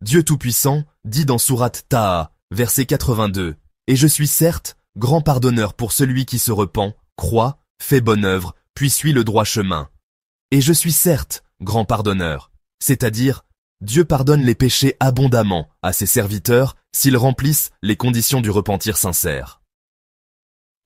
Dieu Tout-Puissant dit dans sourate Taha, verset 82, « Et je suis certes grand pardonneur pour celui qui se repent, croit, fait bonne œuvre, puis suit le droit chemin. Et je suis certes grand pardonneur, c'est-à-dire Dieu pardonne les péchés abondamment à ses serviteurs s'ils remplissent les conditions du repentir sincère.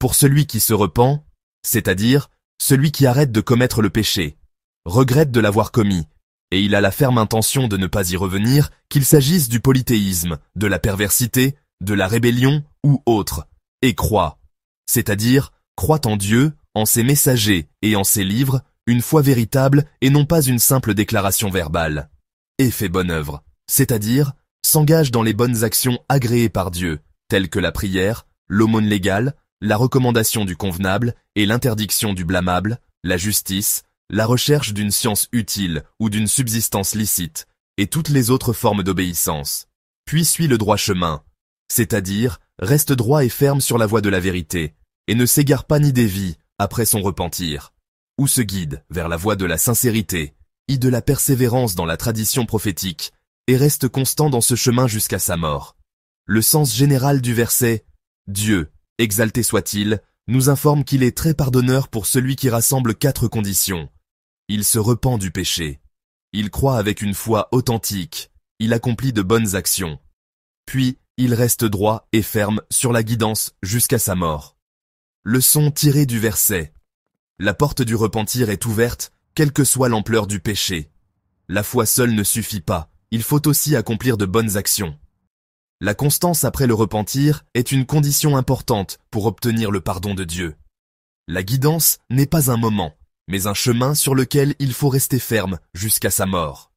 Pour celui qui se repent, c'est-à-dire celui qui arrête de commettre le péché, regrette de l'avoir commis, et il a la ferme intention de ne pas y revenir, qu'il s'agisse du polythéisme, de la perversité, de la rébellion ou autre, et croit, c'est-à-dire croit en Dieu, en ses messagers et en ses livres, une foi véritable et non pas une simple déclaration verbale, et fait bonne œuvre, c'est-à-dire s'engage dans les bonnes actions agréées par Dieu, telles que la prière, l'aumône légale, la recommandation du convenable et l'interdiction du blâmable, la justice, la recherche d'une science utile ou d'une subsistance licite, et toutes les autres formes d'obéissance. Puis suit le droit chemin, c'est-à-dire reste droit et ferme sur la voie de la vérité, et ne s'égare pas ni dévie après son repentir, ou se guide vers la voie de la sincérité, et de la persévérance dans la tradition prophétique, et reste constant dans ce chemin jusqu'à sa mort. Le sens général du verset « Dieu, exalté soit-il », nous informe qu'il est très pardonneur pour celui qui rassemble 4 conditions. Il se repent du péché. Il croit avec une foi authentique. Il accomplit de bonnes actions. Puis, il reste droit et ferme sur la guidance jusqu'à sa mort. Leçon tirée du verset. La porte du repentir est ouverte, quelle que soit l'ampleur du péché. La foi seule ne suffit pas, il faut aussi accomplir de bonnes actions. La constance après le repentir est une condition importante pour obtenir le pardon de Dieu. La guidance n'est pas un moment, mais un chemin sur lequel il faut rester ferme jusqu'à sa mort.